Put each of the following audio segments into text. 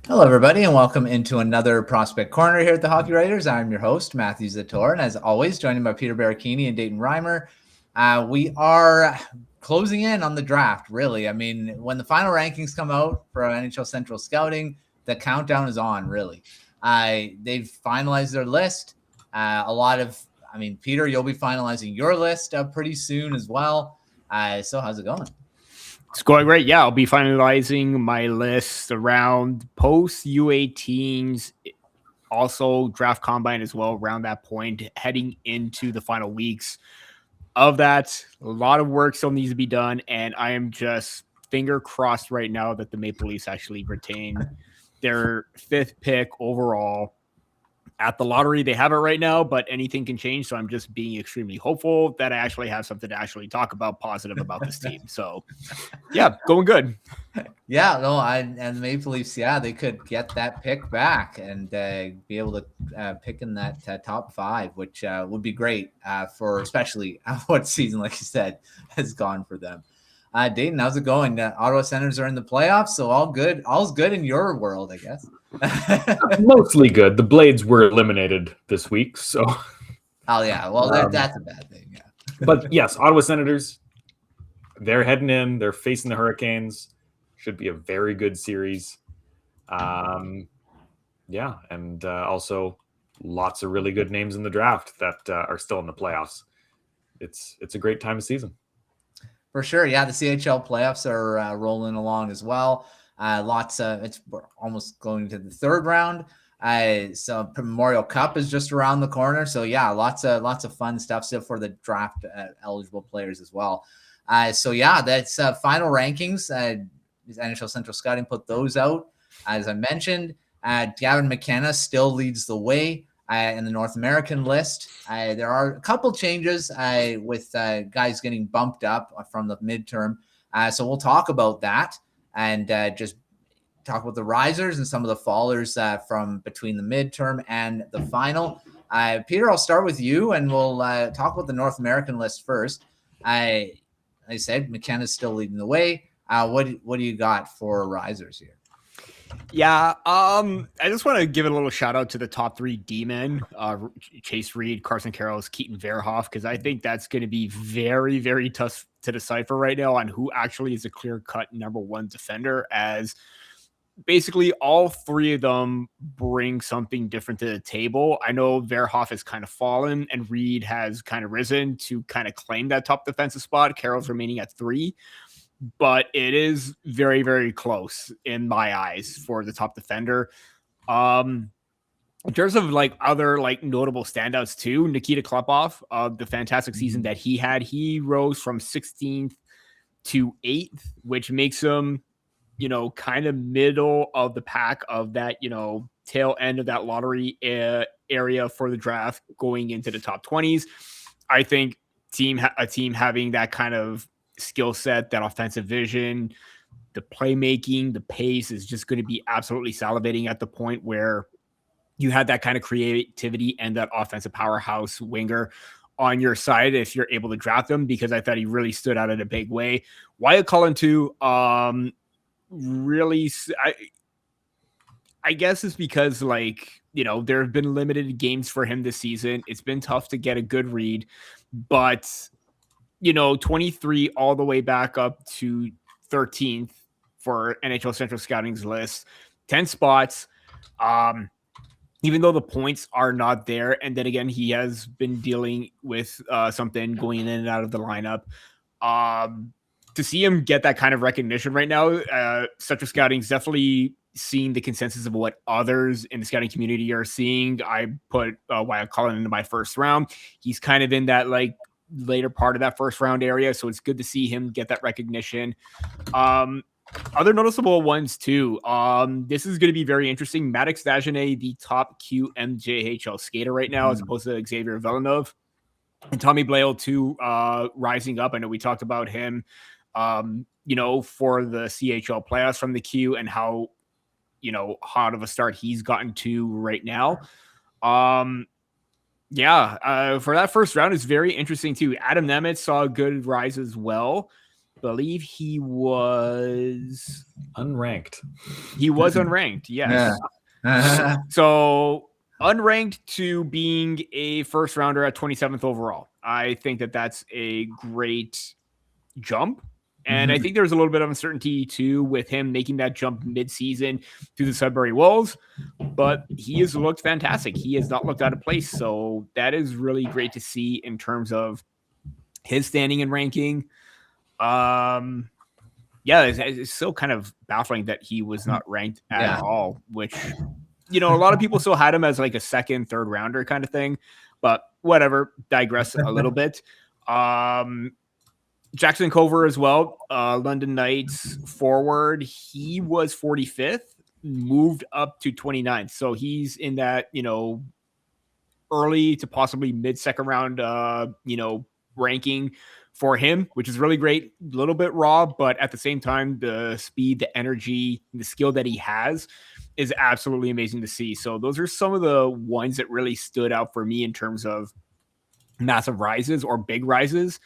Hello, everybody, and welcome into another Prospect Corner here at the Hockey Writers. I'm your host, Matthew Zator, and as always, joined by Peter Baracchini and Dayton Reimer. We are closing in on the draft, really. I mean, when the final rankings come out for NHL Central Scouting, the countdown is on, really. They've finalized their list. Peter, you'll be finalizing your list pretty soon as well. So how's it going? It's going great. Yeah, I'll be finalizing my list around post U18s, also draft combine as well around that point, heading into the final weeks of that. A lot of work still needs to be done, and I am just finger crossed right now that the Maple Leafs actually retain their 5th pick overall at the lottery. They have it right now, but anything can change. So I'm just being extremely hopeful that I actually have something to actually talk about positive about this team. So yeah, going good. Yeah, no, and the Maple Leafs, yeah, they could get that pick back and be able to pick in that top 5, which would be great for especially what season, like you said, has gone for them. Dayton, how's it going? Ottawa Senators are in the playoffs, so all's good in your world, I guess. Mostly good. The Blades were eliminated this week, so. Oh yeah, well that's a bad thing. Yeah. But yes, Ottawa Senators, they're heading in. They're facing the Hurricanes. Should be a very good series. Yeah, and also lots of really good names in the draft that are still in the playoffs. It's a great time of season. For sure, yeah. The CHL playoffs are rolling along as well. It's almost going to the 3rd round. So Memorial Cup is just around the corner. So yeah, lots of fun stuff still for the draft eligible players as well. So yeah, that's final rankings. NHL Central Scouting put those out. As I mentioned, Gavin McKenna still leads the way in the North American list. There are a couple changes with guys getting bumped up from the midterm. So we'll talk about that and just talk about the risers and some of the fallers from between the midterm and the final. Peter, I'll start with you, and we'll talk about the North American list first. I said McKenna's still leading the way. What do you got for risers here? Yeah, I just want to give a little shout out to the top 3 D-men, Chase Reed, Carson Karros, Keaton Verhoff, because I think that's going to be very, very tough to decipher right now on who actually is a clear-cut number 1 defender, as basically all 3 of them bring something different to the table. I know Verhoff has kind of fallen and Reed has kind of risen to kind of claim that top defensive spot. Carroll's remaining at 3. But it is very, very close in my eyes for the top defender. In terms of like other like notable standouts too, Nikita Klepov, the fantastic season that he had, he rose from 16th to 8th, which makes him, kind of middle of the pack of that, tail end of that lottery area for the draft going into the top 20s. I think a team having that kind of skill set, that offensive vision, the playmaking, the pace is just going to be absolutely salivating at the point where you had that kind of creativity and that offensive powerhouse winger on your side if you're able to draft them, because I thought he really stood out in a big way. Wyatt Cullen too, really, I guess it's because there have been limited games for him this season. It's been tough to get a good read, but 23 all the way back up to 13th for NHL Central Scouting's list, 10 spots. Even though the points are not there. And then again, he has been dealing with something going in and out of the lineup. To see him get that kind of recognition right now, Central Scouting is definitely seeing the consensus of what others in the scouting community are seeing. I put Wyatt Cullen into my 1st round. He's kind of in that later part of that 1st round area, so it's good to see him get that recognition. Other noticeable ones too, this is going to be very interesting. Maddox Dagenet, the top QMJHL skater right now, as opposed to Xavier Villeneuve, and Tommy Blale too, rising up. I know we talked about him for the CHL playoffs from the Q and how hot of a start he's gotten to right now. For that 1st round, it's very interesting too. Adam Nemeth saw a good rise as well. believe he was Unranked. unranked. Yes. Yeah. So unranked to being a first rounder at 27th overall. I think that that's a great jump. And I think there's a little bit of uncertainty too with him making that jump mid-season to the Sudbury Wolves, but he has looked fantastic. He has not looked out of place. So that is really great to see in terms of his standing and ranking. Yeah, it's still kind of baffling that he was not ranked at all, which, a lot of people still had him as like a second, third rounder kind of thing, but whatever, digress a little bit. Jackson Cover as well, London Knights forward. He was 45th, moved up to 29th. So he's in that, early to possibly mid-second round, ranking for him, which is really great. A little bit raw, but at the same time, the speed, the energy, the skill that he has is absolutely amazing to see. So those are some of the ones that really stood out for me in terms of massive rises or big rises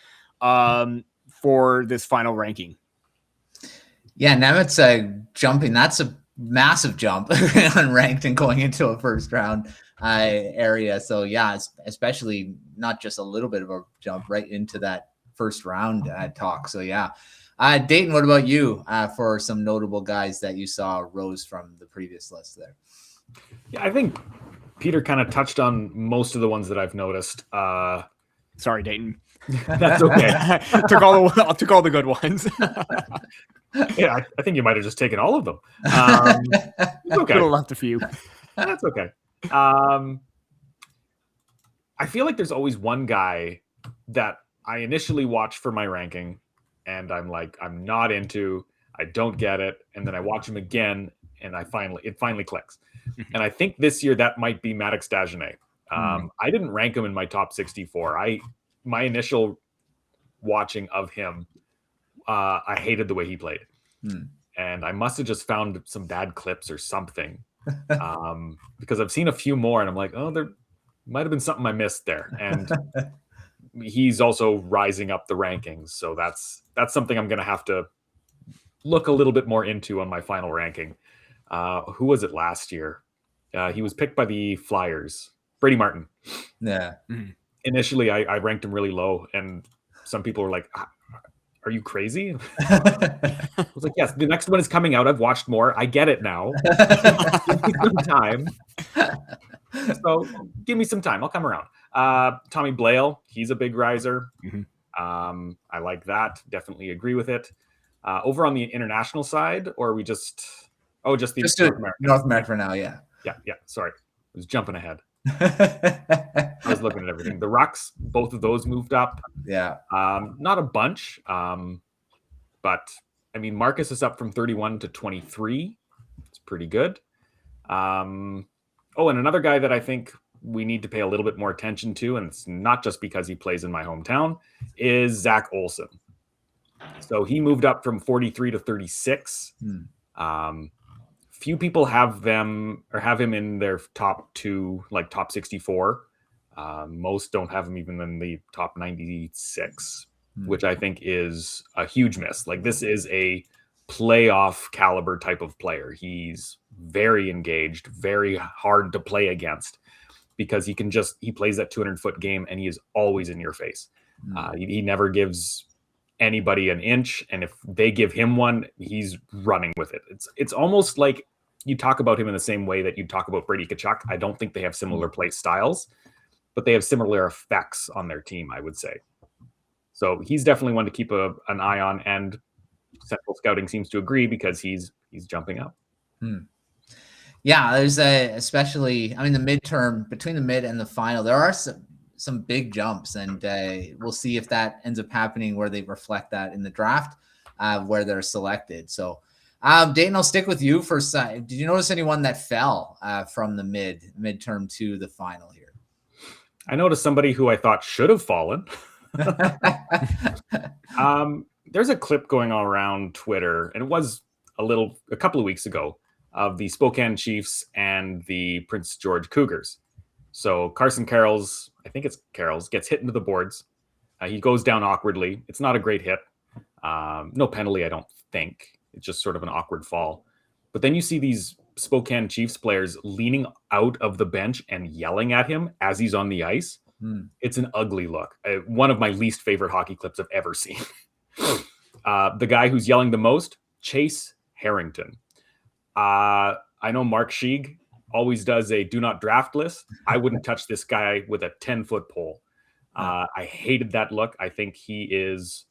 for this final ranking. Yeah, Nemet's jumping. That's a massive jump unranked and going into a first round area. So yeah, especially not just a little bit of a jump right into that first round talk. So yeah. Dayton, what about you for some notable guys that you saw rose from the previous list there? Yeah, I think Peter kind of touched on most of the ones that I've noticed. Sorry, Dayton. That's okay. took all the good ones. Yeah, I think you might have just taken all of them. It's okay. Could have left a few. That's okay. I feel like there's always one guy that I initially watch for my ranking, and I'm like, I'm not into, I don't get it, and then I watch him again, and it finally clicks. And I think this year that might be Maddox Dagenet. I didn't rank him in my top 64. My initial watching of him, I hated the way he played. And I must have just found some bad clips or something. Because I've seen a few more and I'm like, oh, there might have been something I missed there. And he's also rising up the rankings. So that's something I'm going to have to look a little bit more into on my final ranking. Who was it last year? He was picked by the Flyers. Brady Martin. Yeah. Initially, I ranked him really low, and some people were like, "Are you crazy?" I was like, "Yes, the next one is coming out. I've watched more. I get it now. Give me some time. So give me some time. I'll come around." Tommy Blale, he's a big riser. I like that. Definitely agree with it. Over on the international side, or are we just North America? North America for now, yeah. Yeah. Sorry, I was jumping ahead. I was looking at everything. The Rucks, both of those moved up. Yeah. Not a bunch. But I mean, Marcus is up from 31 to 23. It's pretty good. And another guy that I think we need to pay a little bit more attention to, and it's not just because he plays in my hometown, is Zach Olson. So he moved up from 43 to 36. Few people have him in their top two, like top 64. Most don't have him even in the top 96, which I think is a huge miss. Like, this is a playoff caliber type of player. He's very engaged, very hard to play against because he plays that 200-foot game and he is always in your face. He never gives anybody an inch, and if they give him one, he's running with it. It's almost like you talk about him in the same way that you talk about Brady Tkachuk. I don't think they have similar play styles, but they have similar effects on their team, I would say. So he's definitely one to keep an eye on, and Central Scouting seems to agree because he's jumping up. Yeah, there's especially, I mean, the midterm, between the mid and the final, there are some big jumps, and we'll see if that ends up happening where they reflect that in the draft where they're selected. So Dayton, I'll stick with you for did you notice anyone that fell from the midterm to the final here? I noticed somebody who I thought should have fallen. There's a clip going all around Twitter, and it was a couple of weeks ago, of the Spokane Chiefs and the Prince George Cougars. So Carson Carroll's, I think it's Carroll's, gets hit into the boards. He goes down awkwardly. It's not a great hit. No penalty, I don't think. It's just sort of an awkward fall. But then you see these Spokane Chiefs players leaning out of the bench and yelling at him as he's on the ice. It's an ugly look. One of my least favorite hockey clips I've ever seen. The guy who's yelling the most, Chase Harrington. I know Mark Sheeg always does a do not draft list. I wouldn't touch this guy with a 10-foot pole. I hated that look. I think he is,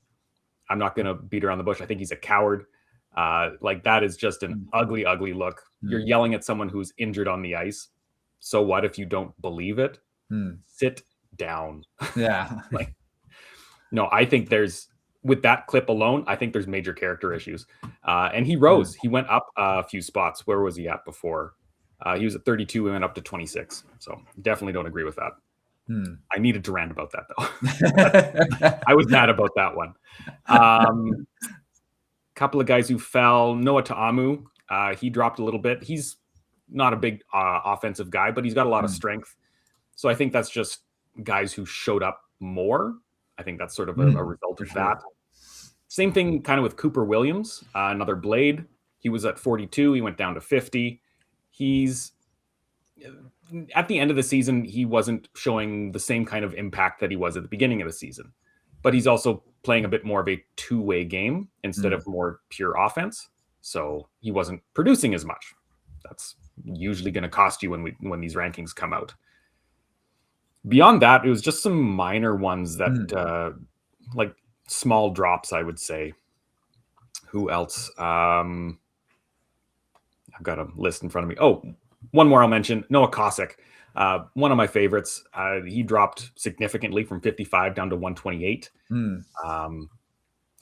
I'm not going to beat around the bush. I think he's a coward. Like that is just an ugly, ugly look. You're yelling at someone who's injured on the ice. So what if you don't believe it? Sit down. Yeah. Like, no, I think with that clip alone, I think there's major character issues. And he rose. He went up a few spots. Where was he at before? He was at 32. He went up to 26. So definitely don't agree with that. I needed to rant about that, though. I was mad about that one. Couple of guys who fell. Noah Ta'amu, he dropped a little bit. He's not a big offensive guy, but he's got a lot of strength. So I think that's just guys who showed up more. I think that's sort of a result of that. Same thing kind of with Cooper Williams, another blade. He was at 42. He went down to 50. He's at the end of the season, he wasn't showing the same kind of impact that he was at the beginning of the season, but he's also playing a bit more of a two-way game instead of more pure offense. So he wasn't producing as much. That's usually going to cost you when these rankings come out. Beyond that, it was just some minor ones that like small drops, I would say. Who else? I've got a list in front of me. Oh, one more I'll mention. Noah Kosick, one of my favorites. He dropped significantly from 55 down to 128.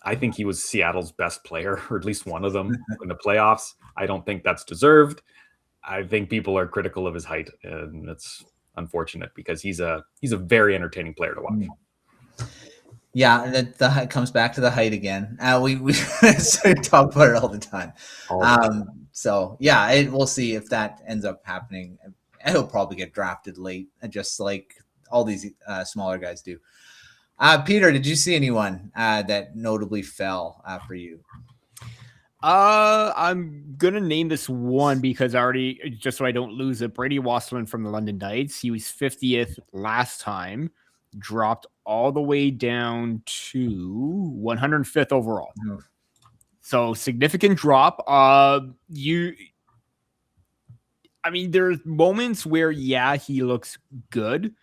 I think he was Seattle's best player, or at least one of them in the playoffs. I don't think that's deserved. I think people are critical of his height, and it's unfortunate because he's a very entertaining player to watch. Yeah, that comes back to the height again. We talk about it all the time. So yeah, we'll see if that ends up happening. He'll probably get drafted late, just like all these smaller guys do. Peter, did you see anyone that notably fell for you? I'm gonna name this one because just so I don't lose it. Brady Wasserman from the London Knights. He was 50th last time, dropped all the way down to 105th overall. So significant drop. There's moments where he looks good,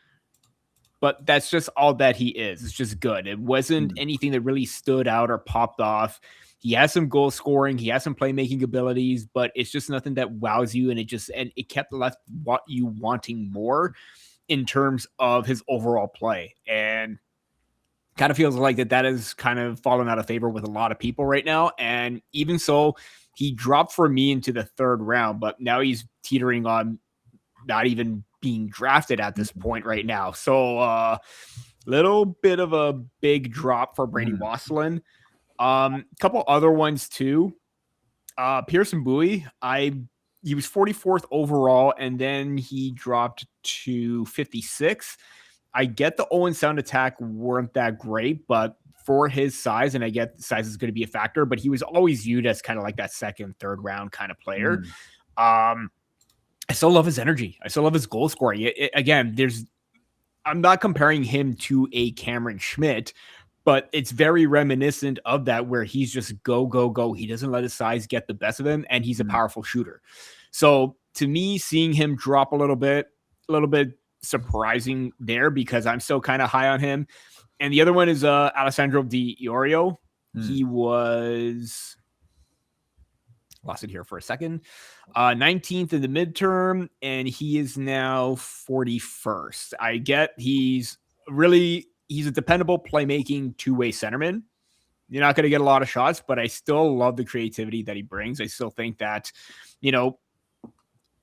but that's just all that he is. It's just good. It wasn't anything that really stood out or popped off. He has some goal scoring. He has some playmaking abilities, but it's just nothing that wows you. And it kept left you wanting more in terms of his overall play. And kind of feels like that has kind of fallen out of favor with a lot of people right now. And even so, he dropped for me into the third round, but now he's teetering on not even being drafted at this point right now. So little bit of a big drop for Brady Wasserman. Couple other ones too. Pearson Bowie, he was 44th overall, and then he dropped to 56. I get the Owen Sound attack weren't that great, but for his size, and I get size is going to be a factor, but he was always viewed as kind of like that second, third round kind of player. I still love his energy. I still love his goal scoring. I'm not comparing him to a Cameron Schmidt, but it's very reminiscent of that, where he's just go, go, go. He doesn't let his size get the best of him, and he's a powerful shooter. So to me, seeing him drop a little bit surprising there, because I'm still kind of high on him. And the other one is Alessandro Di Iorio. He was lost it here for a second. 19th in the midterm, and he is now 41st. I get he's a dependable playmaking two-way centerman. You're not going to get a lot of shots, but I still love the creativity that he brings. I still think that,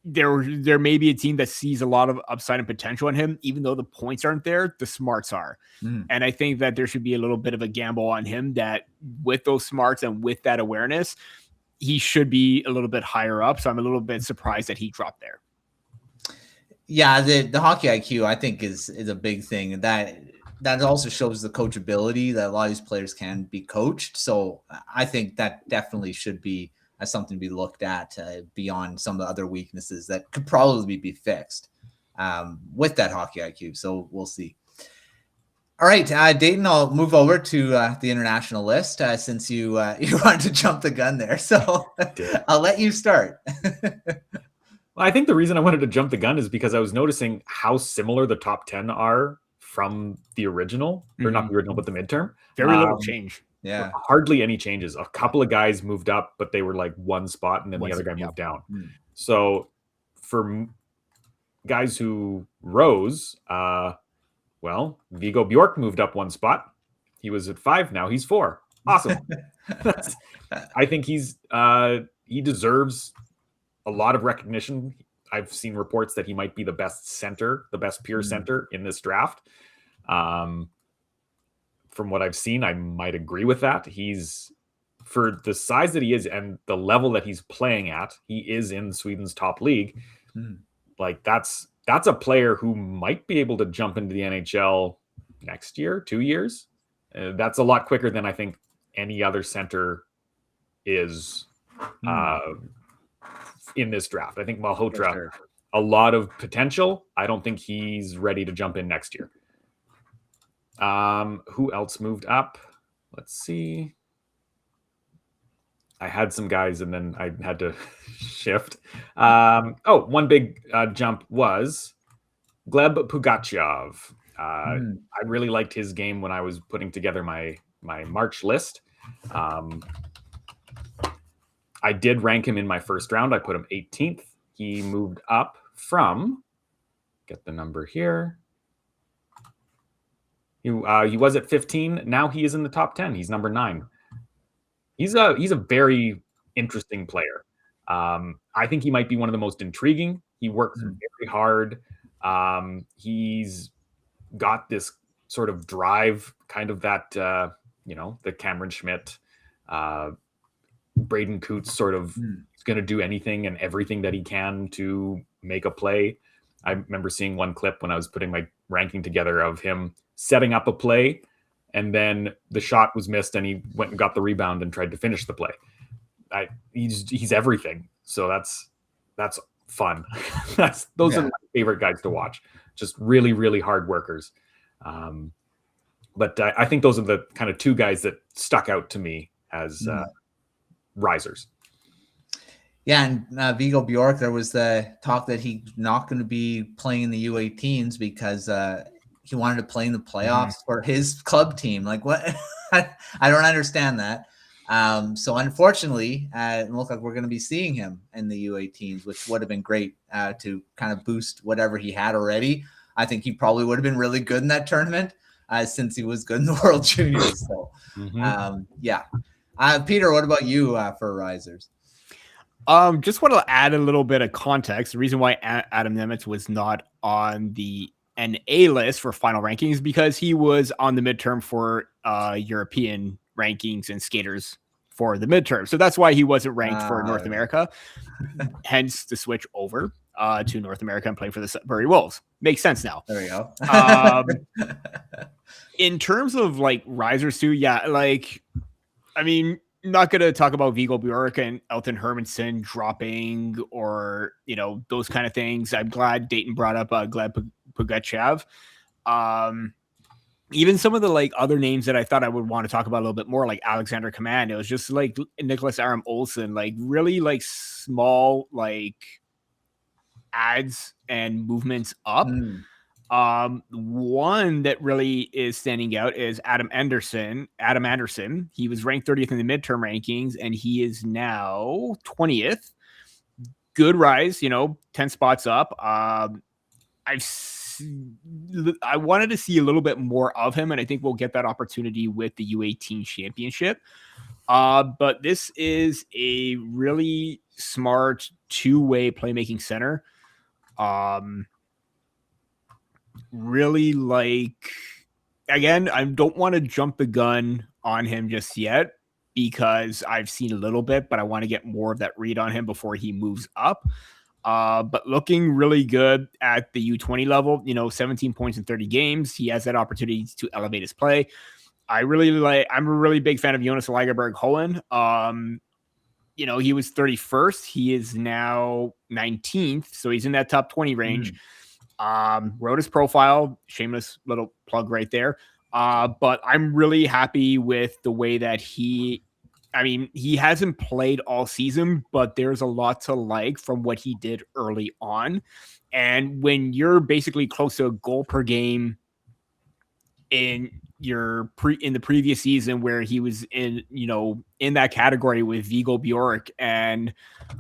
there may be a team that sees a lot of upside and potential in him, even though the points aren't there, the smarts are. And I think that there should be a little bit of a gamble on him, that with those smarts and with that awareness, he should be a little bit higher up. So I'm a little bit surprised that he dropped there. Yeah, the hockey IQ, I think, is a big thing. That that also shows the coachability that a lot of these players can be coached. So I think that definitely should be something to be looked at beyond some of the other weaknesses that could probably be fixed with that hockey IQ. So we'll see. All right, Dayton, I'll move over to the international list since you wanted to jump the gun there. So I'll let you start. Well, I think the reason I wanted to jump the gun is because I was noticing how similar the top 10 are from the original, or not the original, but the midterm. Very little change. Yeah. Hardly any changes. A couple of guys moved up, but they were like one spot, and then the other guy moved down. So for guys who rose, well, Viggo Bjork moved up one spot. He was at 5. Now he's 4. Awesome. I think he deserves a lot of recognition. I've seen reports that he might be the best center, the best pure center in this draft. From what I've seen, I might agree with that. He's, for the size that he is and the level that he's playing at, he is in Sweden's top league. Like that's a player who might be able to jump into the NHL next year, 2 years. That's a lot quicker than I think any other center is in this draft. I think Malhotra, a lot of potential. I don't think he's ready to jump in next year. Who else moved up? Let's see. I had some guys and then I had to shift. One big jump was Gleb Pugachev. I really liked his game when I was putting together my March list. I did rank him in my first round. I put him 18th. He moved up from, get the number here. He was at 15. Now he is in the top 10. He's number 9. He's a very interesting player. I think he might be one of the most intriguing. He works very hard. He's got this sort of drive, kind of that, the Cameron Schmidt, Braden Coots sort of is going to do anything and everything that he can to make a play. I remember seeing one clip when I was putting my ranking together of him setting up a play, and then the shot was missed and he went and got the rebound and tried to finish the play. He's everything. So that's fun. Those are my favorite guys to watch. Just really, really hard workers. But I think those are the kind of 2 guys that stuck out to me as risers. Yeah, and Viggo Bjork, there was the talk that he's not going to be playing in the U18s because he wanted to play in the playoffs for his club team. Like, what? I don't understand that. So unfortunately, it looks like we're going to be seeing him in the U18s, which would have been great to kind of boost whatever he had already. I think he probably would have been really good in that tournament since he was good in the World Juniors. So, Peter, what about you for risers? Just want to add a little bit of context. The reason why Adam Nemitz was not on the NA list for final rankings because he was on the midterm for European rankings and skaters for the midterm. So that's why he wasn't ranked for North America. Hence the switch over to North America and playing for the Sudbury Wolves. Makes sense now. There we go. In terms of like risers too, not going to talk about Viggo Bjork and Elton Hermanson dropping or, those kind of things. I'm glad Dayton brought up Gleb Pugachev. Even some of the other names that I thought I would want to talk about a little bit more, like Alexander Command. It was just like Nicholas Aram Olsen, really small, ads and movements up. One that really is standing out is Adam Anderson. He was ranked 30th in the midterm rankings, and he is now 20th. Good rise, 10 spots up. I wanted to see a little bit more of him, and I think we'll get that opportunity with the U18 championship. But this is a really smart 2-way playmaking center. Again, I don't want to jump the gun on him just yet because I've seen a little bit, but I want to get more of that read on him before he moves up. but looking really good at the U20 level. 17 points in 30 games. He has that opportunity to elevate his play. I'm a really big fan of Jonas Lagerberg-Hohen. He was 31st. He is now 19th. So he's in that top 20 range. Wrote his profile, shameless little plug right there. But I'm really happy with the way that he hasn't played all season, but there's a lot to like from what he did early on. And when you're basically close to a goal per game in the previous season, where he was in that category with Viggo Bjork and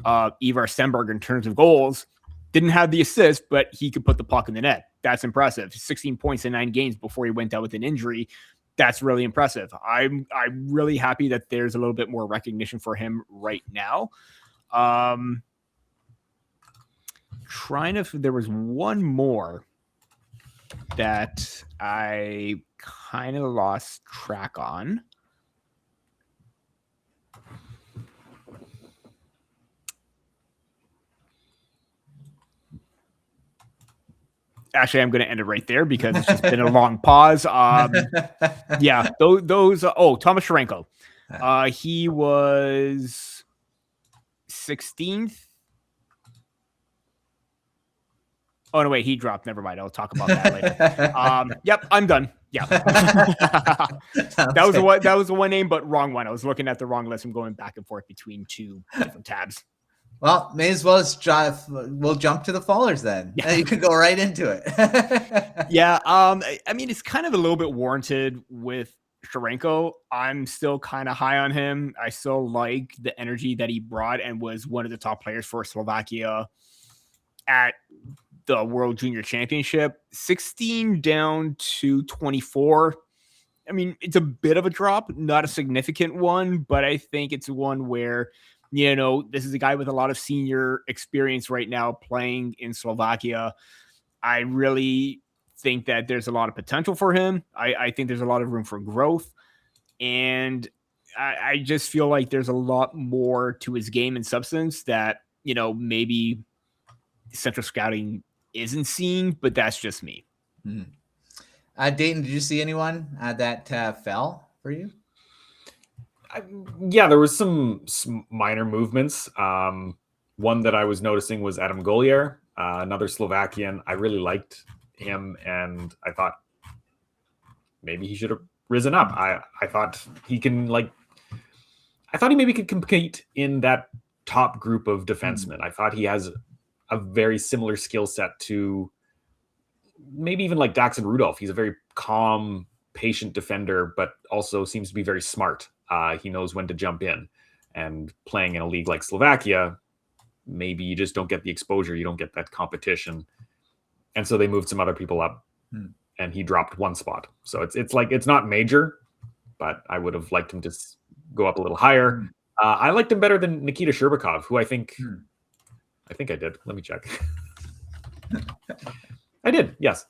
Ivar Stenberg in terms of goals, didn't have the assist, but he could put the puck in the net. That's impressive. 16 points in 9 games before he went out with an injury. That's really impressive. I'm really happy that there's a little bit more recognition for him right now. There was one more that I kind of lost track on. Actually, I'm going to end it right there because it's just been a long pause. Yeah, those. Thomas Sharenko. He was 16th. Oh, no, wait, he dropped. Never mind. I'll talk about that later. Yep, I'm done. Yeah. That was the one name, but wrong one. I was looking at the wrong list. I'm going back and forth between 2 different tabs. Well, may as well we'll jump to the fallers then. Yeah. You can go right into it. Yeah. It's kind of a little bit warranted with Sharenko. I'm still kind of high on him. I still like the energy that he brought and was one of the top players for Slovakia at the World Junior Championship. 16 down to 24. It's a bit of a drop, not a significant one, but I think it's one where, this is a guy with a lot of senior experience right now playing in Slovakia. I really think that there's a lot of potential for him. I think there's a lot of room for growth. And I just feel like there's a lot more to his game and substance that, maybe Central Scouting isn't seeing, but that's just me. Dayton, did you see anyone that fell for you? Yeah, there was some minor movements. One that I was noticing was Adam Golier, another Slovakian. I really liked him, and I thought maybe he should have risen up. I thought he can I thought he maybe could compete in that top group of defensemen. I thought he has a very similar skill set to maybe even like Daxon Rudolph. He's a very calm, patient defender, but also seems to be very smart. He knows when to jump in, and playing in a league like Slovakia, maybe you just don't get the exposure. You don't get that competition. And so they moved some other people up and he dropped 1 spot. So it's not major, but I would have liked him to go up a little higher. I liked him better than Nikita Sherbakov, who I think I did. Let me check. I did. Yes.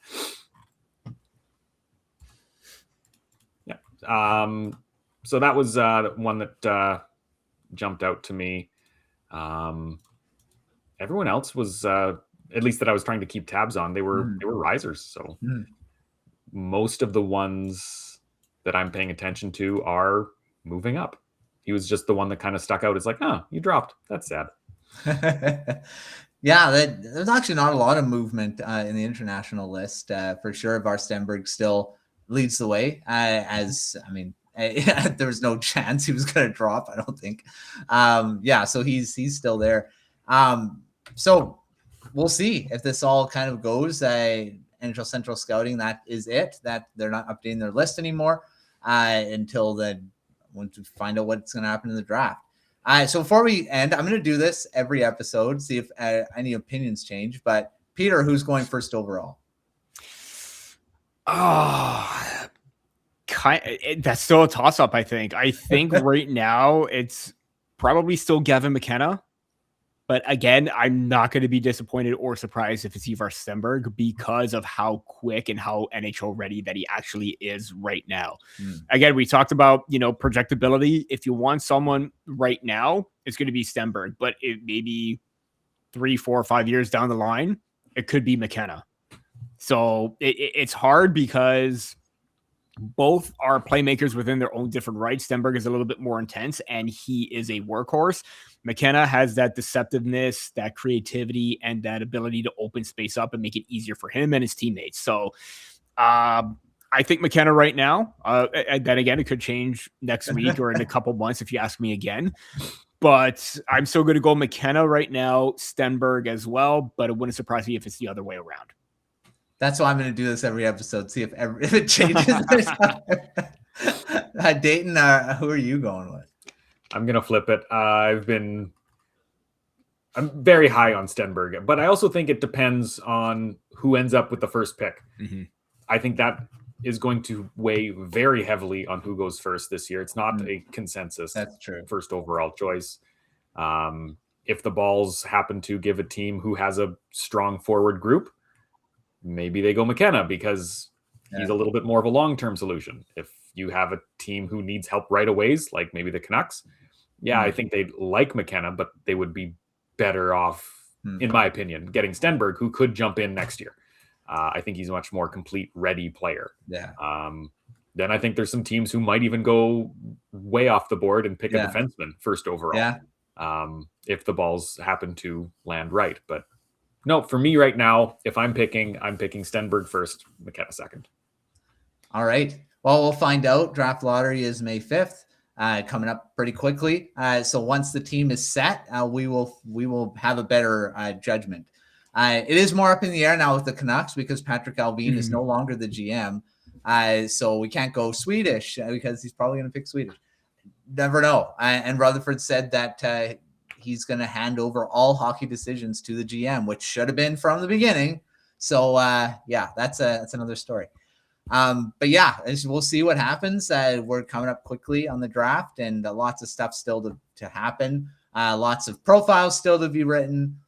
Yeah. So that was one that jumped out to me. Everyone else was, at least that I was trying to keep tabs on, they were risers. So most of the ones that I'm paying attention to are moving up. He was just the one that kind of stuck out. It's like, you dropped. That's sad. Yeah, there's actually not a lot of movement in the international list. For sure, Var Stenberg still leads the way. There was no chance he was going to drop, I don't think. So he's still there. So we'll see if this all kind of goes. NHL Central Scouting, that is it. That they're not updating their list anymore until once we find out what's going to happen in the draft. So before we end, I'm going to do this every episode, see if any opinions change. But Peter, who's going first overall? That's still a toss-up, I think. I think right now it's probably still Gavin McKenna. But again, I'm not going to be disappointed or surprised if it's Ivar Stenberg because of how quick and how NHL ready that he actually is right now. Again, we talked about, projectability. If you want someone right now, it's going to be Stenberg. But maybe 3, 4, 5 years down the line, it could be McKenna. So it's hard because both are playmakers within their own different rights. Stenberg is a little bit more intense, and he is a workhorse. McKenna has that deceptiveness, that creativity, and that ability to open space up and make it easier for him and his teammates. So I think McKenna right now, and then again, it could change next week or in a couple months if you ask me again. But I'm still going to go McKenna right now, Stenberg as well, but it wouldn't surprise me if it's the other way around. That's why I'm going to do this every episode. See if it changes. Dayton, who are you going with? I'm going to flip it. I'm very high on Stenberg, but I also think it depends on who ends up with the first pick. Mm-hmm. I think that is going to weigh very heavily on who goes first this year. It's not a consensus. That's true. First overall choice. If the Balls happen to give a team who has a strong forward group, maybe they go McKenna because he's a little bit more of a long-term solution. If you have a team who needs help right away, like maybe the Canucks, I think they'd like McKenna, but they would be better off, in my opinion, getting Stenberg, who could jump in next year. I think he's a much more complete, ready player. Yeah. Then I think there's some teams who might even go way off the board and pick a defenseman first overall. Yeah. If the Balls happen to land right. But no, for me right now, if I'm picking Stenberg first, McKenna second. All right. Well, we'll find out. Draft lottery is May 5th, coming up pretty quickly. So once the team is set, we will have a better judgment. It is more up in the air now with the Canucks because Patrick Allvin is no longer the GM. So we can't go Swedish because he's probably going to pick Swedish. Never know. And Rutherford said that he's going to hand over all hockey decisions to the GM, which should have been from the beginning. So that's another story. But yeah, we'll see what happens. We're coming up quickly on the draft, and lots of stuff still to happen. Lots of profiles still to be written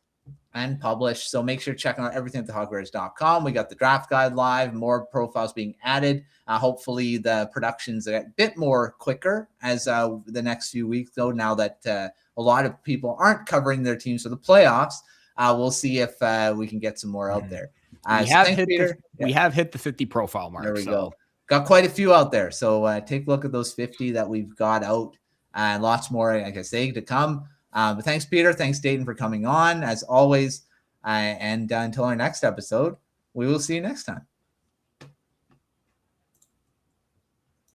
and published. So make sure to check out everything at thehogwares.com. We got the draft guide live, more profiles being added. Hopefully the production's a bit more quicker as the next few weeks, though, now that a lot of people aren't covering their teams for the playoffs. We'll see if we can get some more out there. We have hit the 50 profile mark. There we go. Got quite a few out there. So take a look at those 50 that we've got out, and lots more, like I say, to come. But thanks, Peter. Thanks, Dayton, for coming on, as always. And until our next episode, we will see you next time.